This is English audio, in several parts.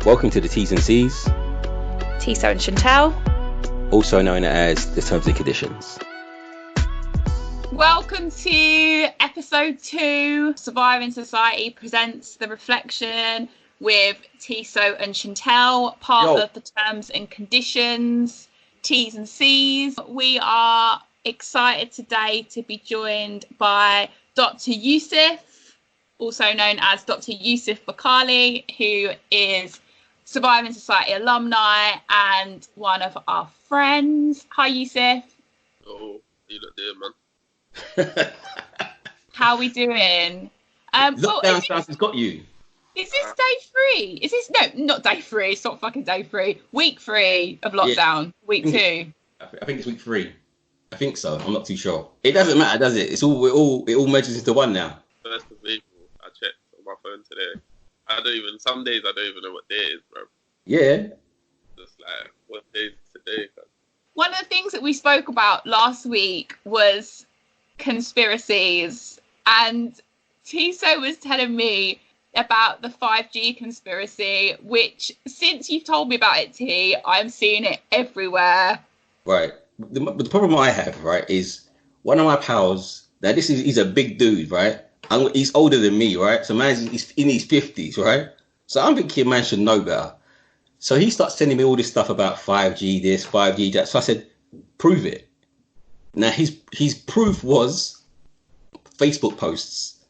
Welcome to the T's and C's, Tiso and Chantel, also known as the Terms and Conditions. Welcome to episode 2. Surviving Society presents The Reflection with Tiso and Chantel, part of the Terms and Conditions, T's and C's. We are excited today to be joined by Dr. Yusef, also known as Dr. Yusef Bakkali, who is Surviving Society alumni and one of our friends. Hi, Yusef. Oh, you look there, man. How are we doing? Lockdown stuff has got you. Is this day 3? Is this not day 3? It's not fucking day 3. Week 3 of lockdown. Yeah. Week 2. I think it's week 3. I think so. I'm not too sure. It doesn't matter, does it? It all merges into one now. 1st of April. I checked on my phone today. Some days I don't even know what day it is, bro. Yeah. Just like, what day is today? One of the things that we spoke about last week was conspiracies, and Tiso was telling me about the 5G conspiracy, which since you've told me about it, T, I'm seeing it everywhere. Right. The problem I have, right, is one of my pals, he's a big dude, right? He's older than me, right? So he's in his 50s, right? So I'm thinking man should know better. So he starts sending me all this stuff about 5G this, 5G that. So I said, prove it. Now his proof was Facebook posts.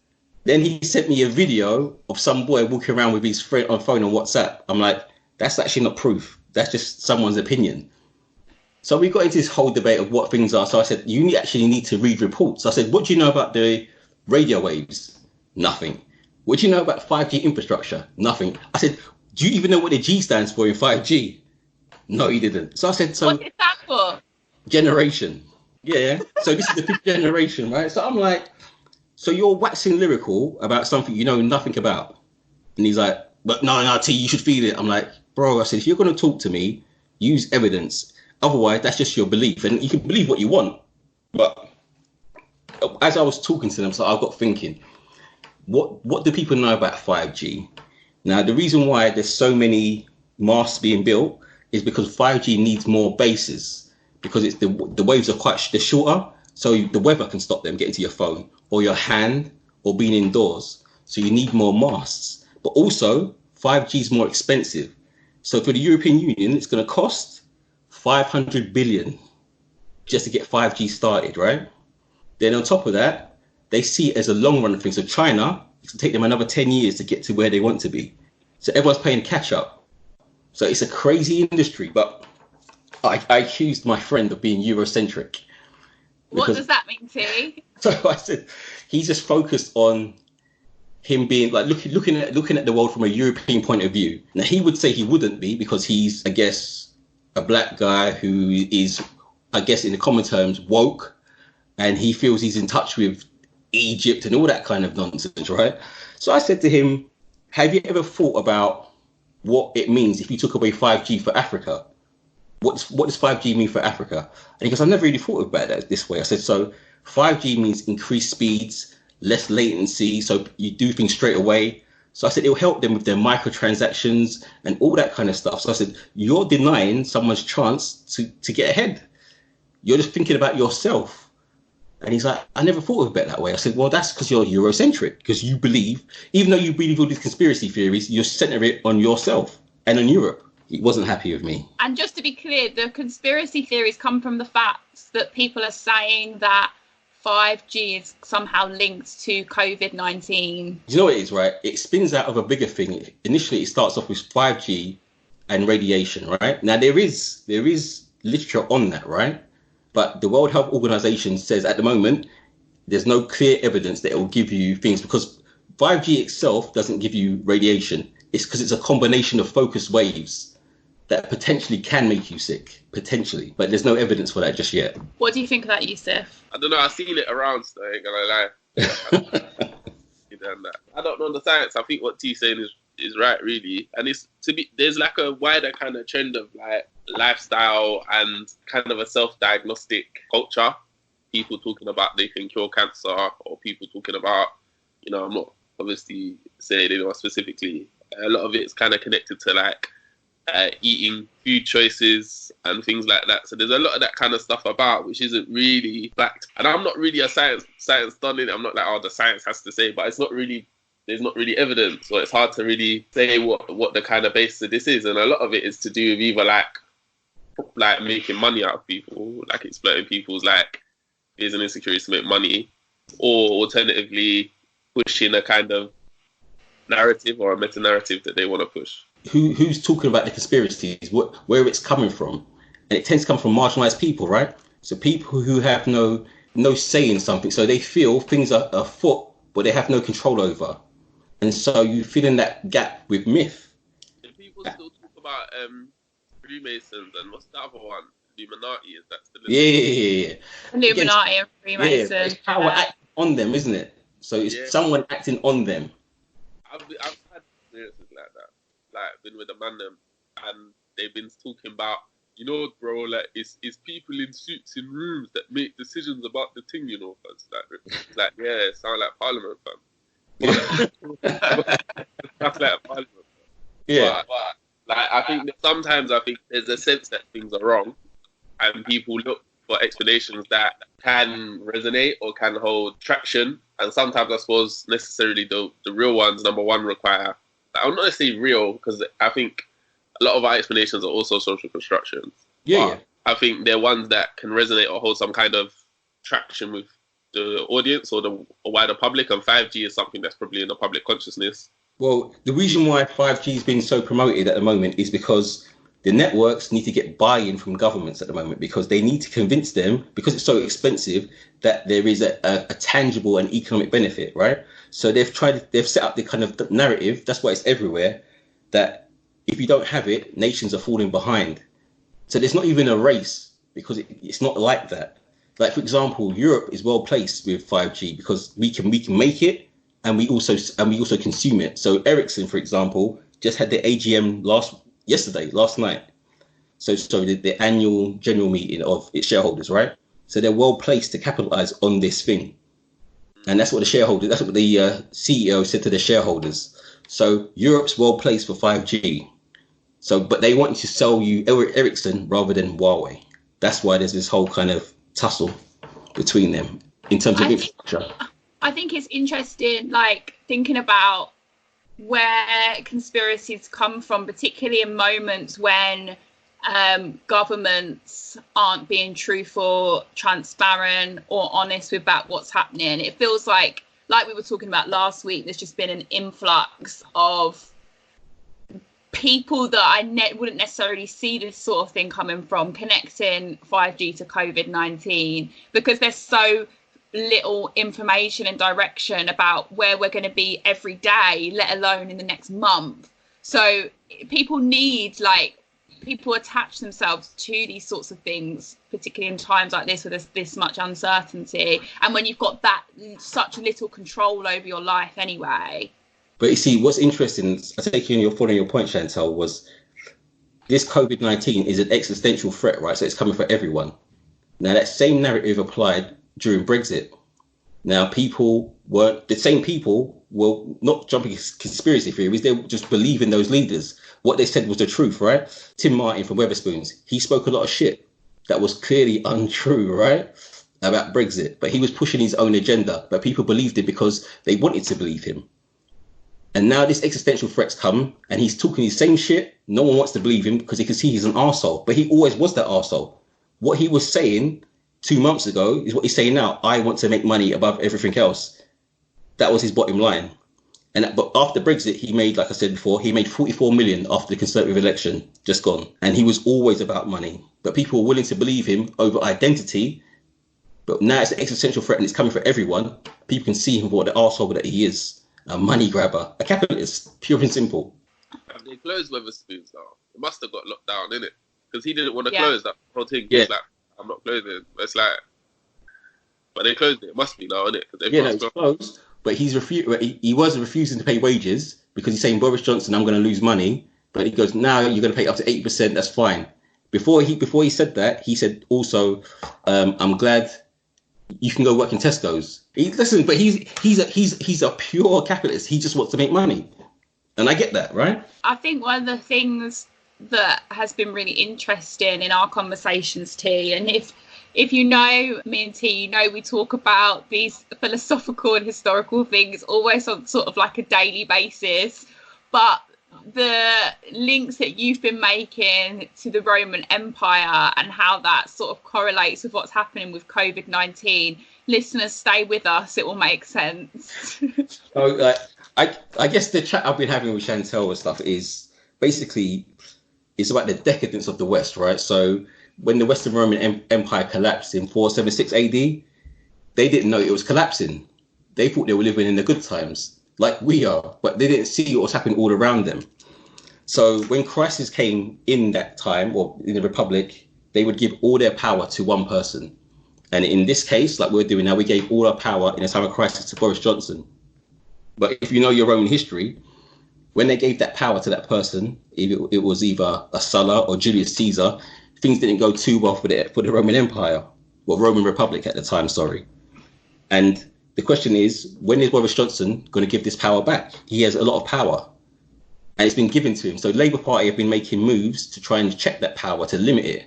Then he sent me a video of some boy walking around with his friend on phone on WhatsApp. I'm like, that's actually not proof. That's just someone's opinion. So we got into this whole debate of what things are. So I said, you actually need to read reports. I said, what do you know about the radio waves? Nothing. What do you know about 5G infrastructure? Nothing. I said, do you even know what the G stands for in 5G? No, he didn't. So I said, so what is that for? Generation. Yeah. So this is the 5th generation, right? So I'm like, so you're waxing lyrical about something you know nothing about. And he's like, but no, T, you should feel it. I'm like, bro, I said, if you're going to talk to me, use evidence. Otherwise, that's just your belief. And you can believe what you want. But as I was talking to them, so I got thinking, what do people know about 5G? Now, the reason why there's so many masts being built is because 5G needs more bases, because it's the waves are they're shorter, so the weather can stop them getting to your phone or your hand or being indoors. So you need more masts. But also, 5G is more expensive. So for the European Union, it's going to cost 500 billion just to get 5G started, right? Then on top of that, they see it as a long run thing. So China, it's going to take them another 10 years to get to where they want to be. So everyone's playing catch up. So it's a crazy industry, but I accused my friend of being eurocentric. What does that mean, T? So I said, he's just focused on him being like looking at the world from a European point of view. Now he would say he wouldn't be because he's, I guess, a black guy who is, I guess, in the common terms, woke, and he feels he's in touch with Egypt and all that kind of nonsense, right? So I said to him, have you ever thought about what it means if you took away 5G for Africa? What does 5G mean for Africa? And he goes, I've never really thought about that this way. I said, so 5G means increased speeds, less latency, so you do things straight away. So I said, it'll help them with their microtransactions and all that kind of stuff. So I said, you're denying someone's chance to get ahead. You're just thinking about yourself. And he's like, I never thought of it that way. I said, well, that's because you're Eurocentric, because you believe, even though you believe all these conspiracy theories, you center it on yourself and on Europe. He wasn't happy with me. And just to be clear, the conspiracy theories come from the fact that people are saying that 5G is somehow linked to COVID-19. You know what it is, right? It spins out of a bigger thing. Initially, it starts off with 5G and radiation, right? Now, there is literature on that, right? But the World Health Organization says at the moment, there's no clear evidence that it will give you things, because 5G itself doesn't give you radiation. It's because it's a combination of focused waves that potentially can make you sick, potentially. But there's no evidence for that just yet. What do you think of that, Yusef? I don't know. I've seen it around, so I ain't gonna lie. I don't know the science. I think what T's saying is right, really. And there's like a wider kind of trend of like lifestyle and kind of a self-diagnostic culture. People talking about they can cure cancer, or people talking about, I'm not obviously say anyone specifically. A lot of it's kind of connected to like eating food choices and things like that. So there's a lot of that kind of stuff about which isn't really backed. And I'm not really a science done in it. I'm not like, oh, the science has to say, but it's not really, there's not really evidence, so it's hard to really say what the kind of basis of this is. And a lot of it is to do with either like making money out of people, like exploiting people's like fears and insecurities to make money, or alternatively pushing a kind of narrative or a meta narrative that they want to push. Who's talking about the conspiracies? Where it's coming from? And it tends to come from marginalized people, right? So people who have no say in something, so they feel things are afoot, but they have no control over. And so you fill in that gap with myth. And people still talk about Freemasons and what's the other one? Illuminati, is that still? Yeah. Illuminati and Freemasons. Yeah, it's power acting on them, isn't it? So it's someone acting on them. I've had experiences like that. Like, been with a man and they've been talking about, you know, bro, like it's people in suits in rooms that make decisions about the thing, you know. Like yeah, it sounds like Parliament, fam. That's like Parliament. Yeah. But like, I think there's a sense that things are wrong, and people look for explanations that can resonate or can hold traction. And sometimes I suppose necessarily the real ones, number one, require, I'm not necessarily real, because I think a lot of our explanations are also social constructions. Yeah. I think they're ones that can resonate or hold some kind of traction with the audience or the wider public. And 5G is something that's probably in the public consciousness. Well, the reason why 5G is being so promoted at the moment is because the networks need to get buy-in from governments at the moment, because they need to convince them, because it's so expensive, that there is a tangible and economic benefit, right? So they've set up the kind of narrative, that's why it's everywhere, that if you don't have it, nations are falling behind. So there's not even a race, because it's not like that. Like, for example, Europe is well placed with 5G because we can make it, and we also consume it. So Ericsson, for example, just had their AGM last night. So the annual general meeting of its shareholders, right? So they're well placed to capitalize on this thing. And that's what the CEO said to the shareholders. So Europe's well placed for 5G. So, but they want to sell you Ericsson rather than Huawei. That's why there's this whole kind of tussle between them in terms of infrastructure. I think it's interesting, like, thinking about where conspiracies come from, particularly in moments when governments aren't being truthful, transparent, or honest about what's happening. It feels like we were talking about last week, there's just been an influx of people that I wouldn't necessarily see this sort of thing coming from, connecting 5G to COVID-19, because there's so little information and direction about where we're going to be every day, let alone in the next month. So people attach themselves to these sorts of things, particularly in times like this where there's this much uncertainty, and when you've got that such little control over your life anyway. But you see, what's interesting, I take you following your point, Chantal, was this COVID-19 is an existential threat, right? So it's coming for everyone. Now, that same narrative applied during Brexit. Now, the same people were not jumping conspiracy theories, they were just believing those leaders. What they said was the truth, right? Tim Martin from Wetherspoons, he spoke a lot of shit that was clearly untrue, right? About Brexit, but he was pushing his own agenda, but people believed it because they wanted to believe him. And now this existential threat's come and he's talking his same shit. No one wants to believe him because he can see he's an arsehole, but he always was that arsehole. What he was saying 2 months ago is what he's saying now. I want to make money above everything else. That was his bottom line. But after Brexit, he made, like I said before, he made 44 million after the Conservative election, just gone. And he was always about money. But people were willing to believe him over identity. But now it's an existential threat and it's coming for everyone. People can see him for what the arsehole that he is. A money grabber, a capitalist, pure and simple. Have they closed Wetherspoons now? It must have got locked down, innit? Because he didn't want to close that whole thing. Yeah. He's like, I'm not closing. It's like, but they closed it. It must be now, innit? It's closed. But he was refusing to pay wages because he's saying, Boris Johnson, I'm going to lose money. But he goes, now you're going to pay up to 8%. That's fine. Before he said that, he said also, I'm glad you can go work in Tesco's. Listen, but he's a pure capitalist. He just wants to make money, and I get that, right? I think one of the things that has been really interesting in our conversations, T, and if you know me and T, you know we talk about these philosophical and historical things always on sort of like a daily basis, but the links that you've been making to the Roman Empire and how that sort of correlates with what's happening with COVID-19, listeners, stay with us, it will make sense. I guess the chat I've been having with Chantel and stuff is basically, it's about the decadence of the West, right? So when the Western Roman Empire collapsed in 476 AD, they didn't know it was collapsing. They thought they were living in the good times, like we are, but they didn't see what was happening all around them. So when crisis came in that time, or in the Republic, they would give all their power to one person. And in this case, like we're doing now, we gave all our power in a time of crisis to Boris Johnson. But if you know your Roman history, when they gave that power to that person, it was either a Sulla or Julius Caesar, things didn't go too well for the Roman Empire, or Roman Republic at the time, sorry. And the question is, when is Boris Johnson going to give this power back? He has a lot of power, and it's been given to him. So Labour Party have been making moves to try and check that power, to limit it.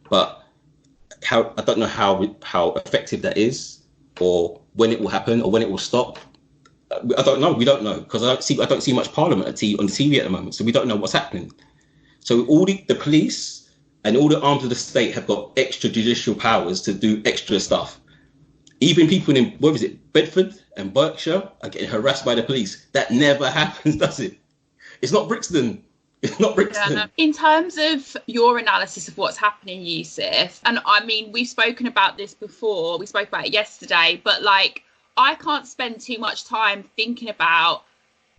But I don't know how effective that is, or when it will happen, or when it will stop. I don't know. We don't know, because I don't see much Parliament on the TV at the moment, so we don't know what's happening. So all the police and all the arms of the state have got extra judicial powers to do extra stuff. Even people in, Bedford and Berkshire are getting harassed by the police. That never happens, does it? It's not Brixton. It's not Brixton. Yeah. In terms of your analysis of what's happening, Yusef, and I mean, we've spoken about this before. We spoke about it yesterday, but like, I can't spend too much time thinking about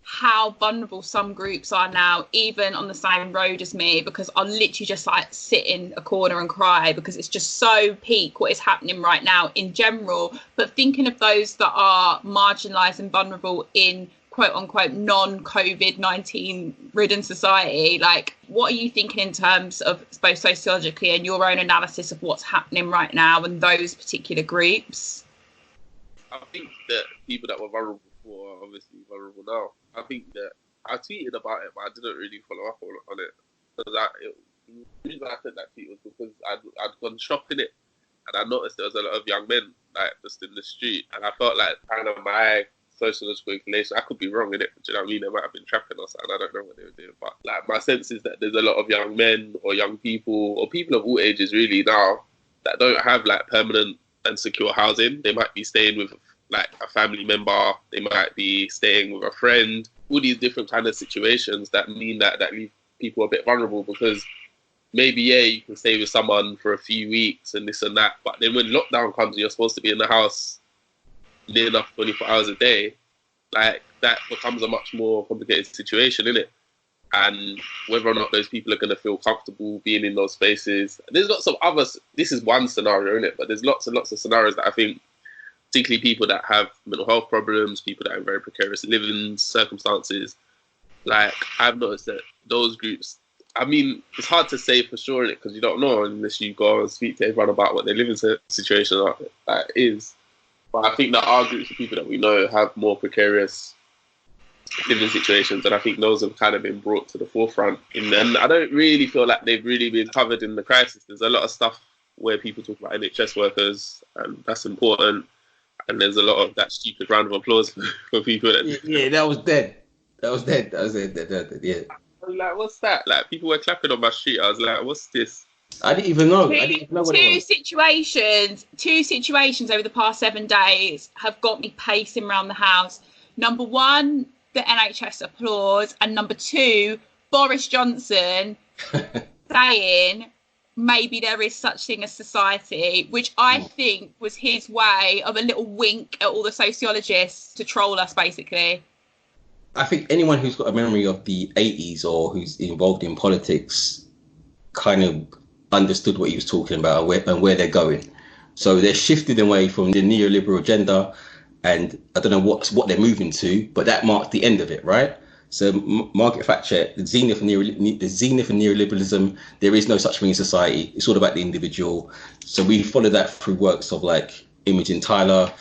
how vulnerable some groups are now, even on the same road as me, because I'll literally just like sit in a corner and cry, because it's just so peak what is happening right now in general. But thinking of those that are marginalised and vulnerable in quote unquote non-COVID-19 ridden society, like, what are you thinking in terms of both sociologically and your own analysis of what's happening right now and those particular groups? I think that people that were vulnerable before are obviously vulnerable now. I think that I tweeted about it, but I didn't really follow up on it. Because the reason I said that tweet was because I'd gone shopping it, and I noticed there was a lot of young men like just in the street, and I felt like kind of my sociological inclination, I could be wrong in it, do you know what I mean? They might have been trapping us, and I don't know what they were doing, but like my sense is that there's a lot of young men or young people or people of all ages really now that don't have like permanent and secure housing. They might be staying with like a family member, they might be staying with a friend, all these different kind of situations that mean that leave people a bit vulnerable, because maybe, yeah, you can stay with someone for a few weeks and this and that, but then when lockdown comes and you're supposed to be in the house near enough 24 hours a day, like that becomes a much more complicated situation, isn't it? And whether or not those people are going to feel comfortable being in those spaces. There's lots of others. This is one scenario, isn't it? But there's lots and lots of scenarios that I think, particularly people that have mental health problems, people that are in very precarious living circumstances, like I've noticed that those groups, I mean, it's hard to say for sure in it because you don't know unless you go and speak to everyone about what their living situation is. But I think that our groups of people that we know have more precarious living situations, and I think those have kind of been brought to the forefront. And I don't really feel like they've really been covered in the crisis. There's a lot of stuff where people talk about NHS workers, and that's important. And there's a lot of that stupid round of applause for people. Yeah, that was dead. Yeah. I was like, what's that? Like, people were clapping on my street. I was like, what's this? I didn't even know. I didn't know what it was. Two situations over the past 7 days have got me pacing around the house. Number one, the NHS applause, and number two, Boris Johnson saying maybe there is such thing as society, which I think was his way of a little wink at all the sociologists to troll us, basically. I think anyone who's got a memory of the 80s or who's involved in politics kind of understood what he was talking about and where they're going. So they're shifted away from the neoliberal agenda, and I don't know what they're moving to, but that marked the end of it, right? So Margaret Thatcher, the zenith of neoliberalism, there is no such thing in society. It's all about the individual. So we follow that through works of like Imogen Tyler,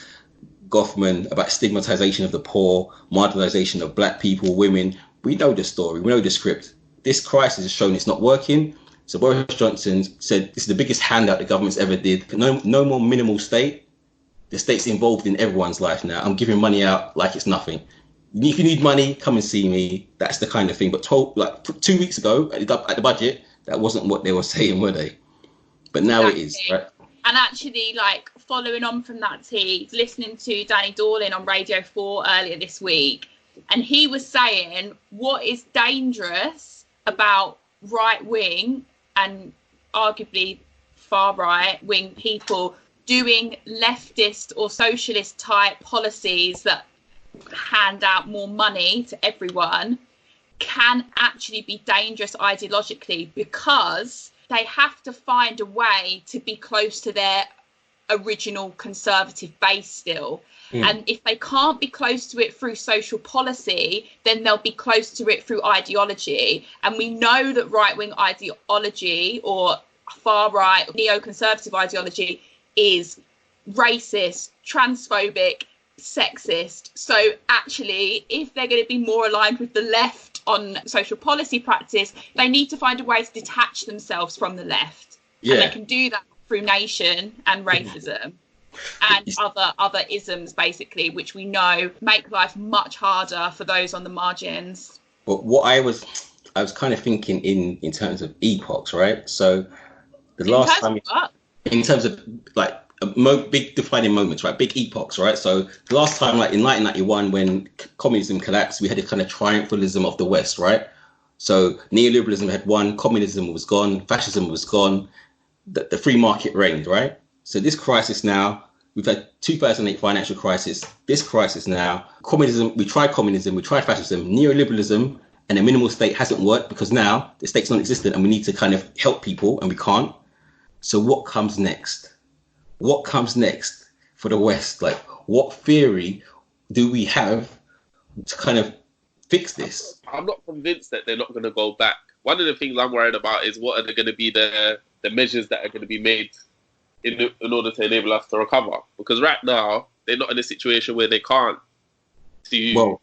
Goffman, about stigmatization of the poor, marginalization of black people, women. We know the story. We know the script. This crisis has shown it's not working. So Boris Johnson said this is the biggest handout the government's ever did. No more minimal state. The state's involved in everyone's life now. I'm giving money out like it's nothing. If you need money, come and see me. That's the kind of thing. But 2 weeks ago at the budget, that wasn't what they were saying, were they? But now it is, right? And actually, like, following on from that, listening to Danny Dorling on Radio 4 earlier this week, and he was saying what is dangerous about right-wing and arguably far right-wing people doing leftist or socialist type policies that hand out more money to everyone can actually be dangerous ideologically, because they have to find a way to be close to their original conservative base still. And if they can't be close to it through social policy, then they'll be close to it through ideology. And we know that right-wing ideology or far-right neoconservative ideology is racist, transphobic, sexist. So actually, if they're going to be more aligned with the left on social policy practice, they need to find a way to detach themselves from the left. Yeah. And they can do that through nation and racism and other isms, basically, which we know make life much harder for those on the margins. But what I was kind of thinking in terms of epochs, right? So the last time, in terms of like big defining moments, right? Big epochs, right? So the last time, like in 1991, when communism collapsed, we had a kind of triumphalism of the West, right? So neoliberalism had won, communism was gone, fascism was gone, the free market reigned, right? So this crisis now, we've had 2008 financial crisis, this crisis now, communism, we tried fascism, neoliberalism, and a minimal state hasn't worked because now the state's non-existent and we need to kind of help people and we can't. So what comes next? What comes next for the West? Like, what theory do we have to kind of fix this? I'm not convinced that they're not going to go back. One of the things I'm worried about is what are going to be the measures that are going to be made in order to enable us to recover. Because right now, they're not in a situation where they can't do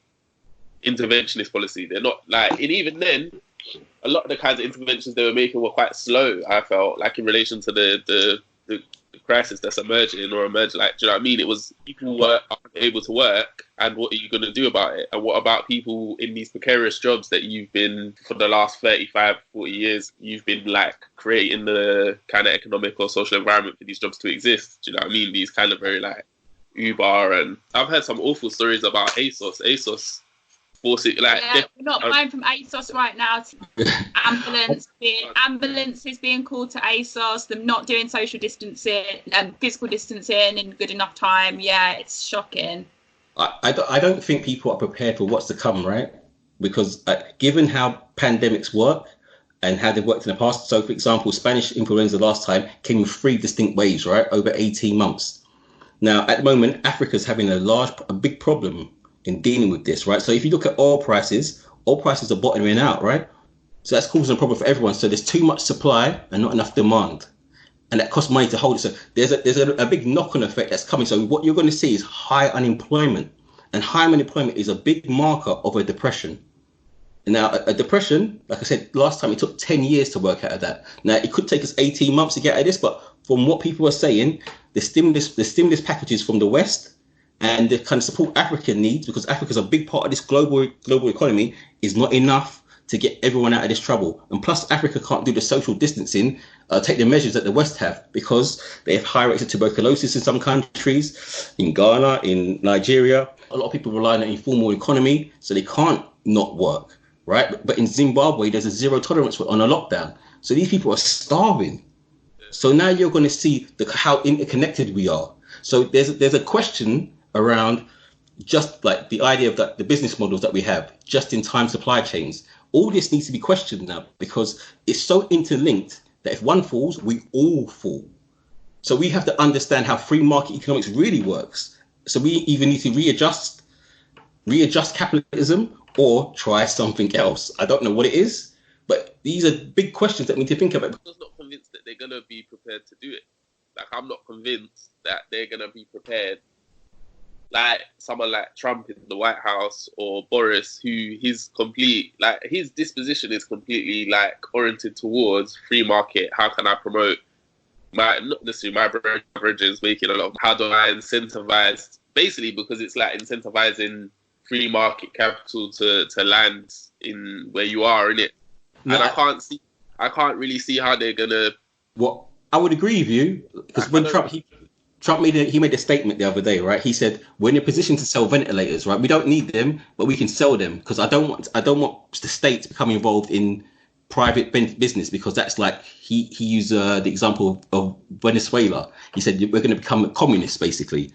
interventionist policy. They're not like, and even then, a lot of the kinds of interventions they were making were quite slow, I felt, like in relation to the crisis that's emerging or emerged. Like, do you know what I mean? It was people aren't able to work, and what are you going to do about it? And what about people in these precarious jobs that you've been, for the last 35, 40 years, you've been like creating the kind of economic or social environment for these jobs to exist? Do you know what I mean? These kind of very like Uber, and I've heard some awful stories about ASOS forcing, like, we're not buying from ASOS right now. Ambulances being called to ASOS, them not doing social distancing and physical distancing in good enough time. Yeah, it's shocking. I don't think people are prepared for what's to come, right? Because given how pandemics work and how they've worked in the past, so for example, Spanish influenza last time came in 3 distinct waves, right, over 18 months. Now, at the moment, Africa's having a big problem in dealing with this, right? So if you look at oil prices are bottoming out, right? So that's causing a problem for everyone. So there's too much supply and not enough demand, and that costs money to hold it. So there's a big knock-on effect that's coming. So what you're going to see is high unemployment, and high unemployment is a big marker of a depression. And now a depression, like I said last time, it took 10 years to work out of that. Now it could take us 18 months to get out of this, but from what people are saying, the stimulus packages from the West and the kind of support Africa needs, because Africa's a big part of this global economy, is not enough to get everyone out of this trouble. And plus, Africa can't do the social distancing, take the measures that the West have, because they have high rates of tuberculosis in some countries, in Ghana, in Nigeria. A lot of people rely on an informal economy, so they can't not work, right? But in Zimbabwe, there's a zero tolerance on a lockdown. So these people are starving. So now you're going to see how interconnected we are. So there's a question around just like the idea of the business models that we have, just-in-time supply chains. All this needs to be questioned now, because it's so interlinked that if one falls, we all fall. So we have to understand how free market economics really works. So we either need to readjust capitalism or try something else. I don't know what it is, but these are big questions that we need to think about. I'm just not convinced that they're going to be prepared to do it. Like, I'm not convinced that they're gonna be prepared. Like someone like Trump in the White House or Boris, who his disposition is completely like oriented towards free market. How can I promote not necessarily my bridges making a lot of, how do I incentivize, basically because it's like incentivizing free market capital to land in where you are in it. And I can't really see how they're gonna. Well, I would agree with you, because when Trump made a statement the other day, right? He said, we're in a position to sell ventilators, right? We don't need them, but we can sell them, because I don't want the state to become involved in private business, because that's like, he used the example of Venezuela. He said, we're going to become communists, basically.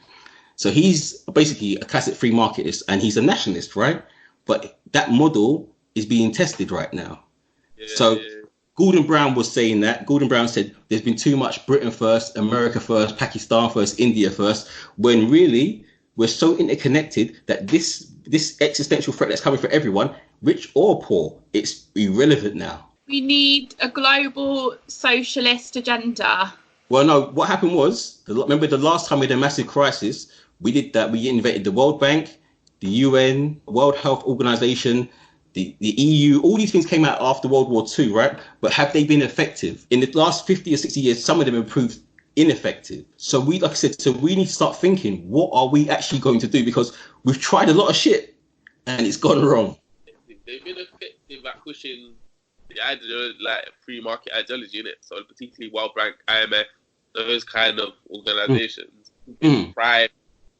So he's basically a classic free marketist, and he's a nationalist, right? But that model is being tested right now. Gordon Brown was saying that. Gordon Brown said there's been too much Britain first, America first, Pakistan first, India first, when really we're so interconnected that this existential threat that's coming for everyone, rich or poor, it's irrelevant now. We need a global socialist agenda. Well, no, what happened was, remember the last time we had a massive crisis, we did that. We invented the World Bank, the UN, World Health Organization, the EU, all these things came out after World War II, right? But have they been effective? In the last 50 or 60 years, some of them have proved ineffective. So we need to start thinking, what are we actually going to do? Because we've tried a lot of shit and it's gone wrong. They've been effective at pushing the idea, like free market ideology, in it. So particularly World Bank, IMF, those kind of organizations, private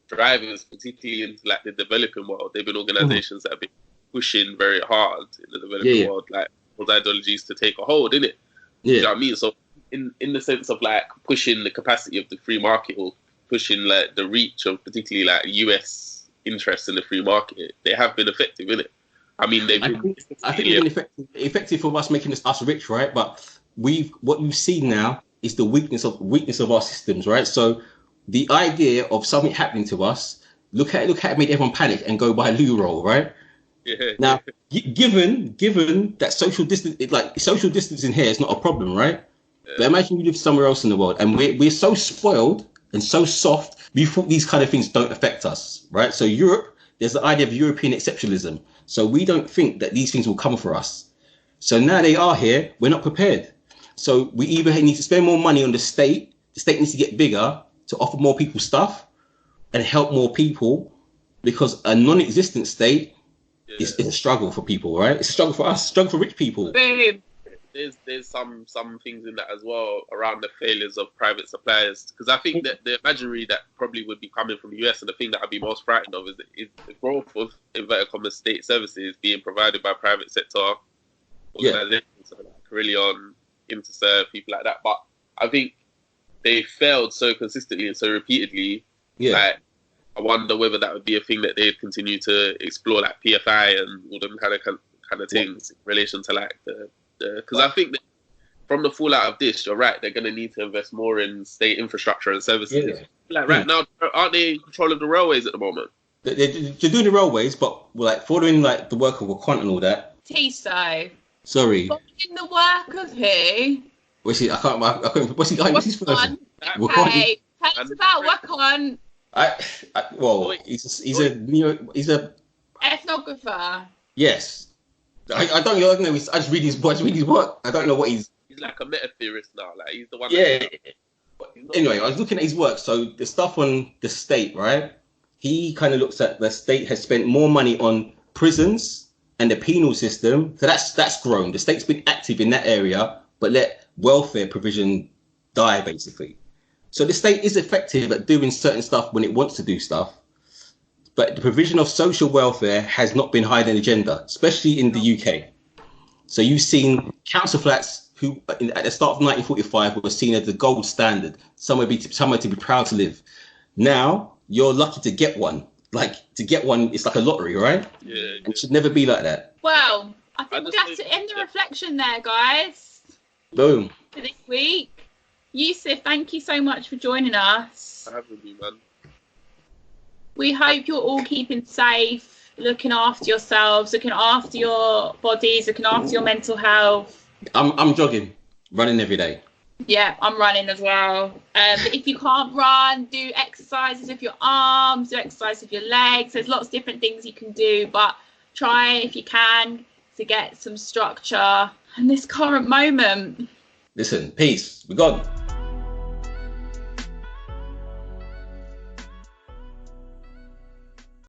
drivers, particularly into like the developing world. They've been organizations that have been pushing very hard in the developing world, like those ideologies to take a hold, innit? You know what I mean? So in the sense of like pushing the capacity of the free market, or pushing like the reach of particularly like US interest in the free market, they have been effective, innit? I mean, I think they've been effective for us making us rich, right? But what you've seen now is the weakness of our systems, right? So the idea of something happening to us, look at it made everyone panic and go buy loo roll, right? Yeah. Now, given that social distancing here is not a problem, right? Yeah. But imagine you live somewhere else in the world, and we're so spoiled and so soft. We thought these kind of things don't affect us, right? So Europe, there's the idea of European exceptionalism. So we don't think that these things will come for us. So now they are here. We're not prepared. So we either need to spend more money on the state. The state needs to get bigger to offer more people stuff and help more people, because a non-existent state is a struggle for people, right? It's a struggle for us, struggle for rich people. Boom. There's some things in that as well around the failures of private suppliers, because I think that the imaginary that probably would be coming from the US, and the thing that I'd be most frightened of, is the growth of inverted commas state services being provided by private sector organizations, like Carillion, Interserve, people like that. But I think they failed so consistently and so repeatedly. Like, I wonder whether that would be a thing that they'd continue to explore, like PFI and all them kind of things in relation to like because I think that from the fallout of this, you're right, they're going to need to invest more in state infrastructure and services. Like right now, aren't they in control of the railways at the moment? They're doing the railways, but like following like the work of Wakant and all that. Tiso. Sorry. Following the work of who? What's his version? Okay, tell us about Wakant. He's a ethnographer. Yes. I don't know. I just read his work. I don't know what he's. He's like a meta theorist now. Like he's the one. Yeah. Anyway, I was looking at his work. So the stuff on the state, right? He kind of looks at the state has spent more money on prisons and the penal system. So that's grown. The state's been active in that area, but let welfare provision die, basically. So the state is effective at doing certain stuff when it wants to do stuff, but the provision of social welfare has not been high on the agenda, especially in the UK. So you've seen council flats who, at the start of 1945, were seen as the gold standard, somewhere to be proud to live. Now you're lucky to get one. Like to get one, it's like a lottery, right? Yeah. And it should never be like that. Well, I think we'll have to end the reflection there, guys. Boom. For this week. Yusef, thank you so much for joining us. For having me, man. We hope you're all keeping safe, looking after yourselves, looking after your bodies, looking after your mental health. I'm jogging, running every day. Yeah, I'm running as well. But if you can't run, do exercises with your arms, do exercise with your legs. There's lots of different things you can do, but try if you can to get some structure in this current moment. Listen, peace. We're gone.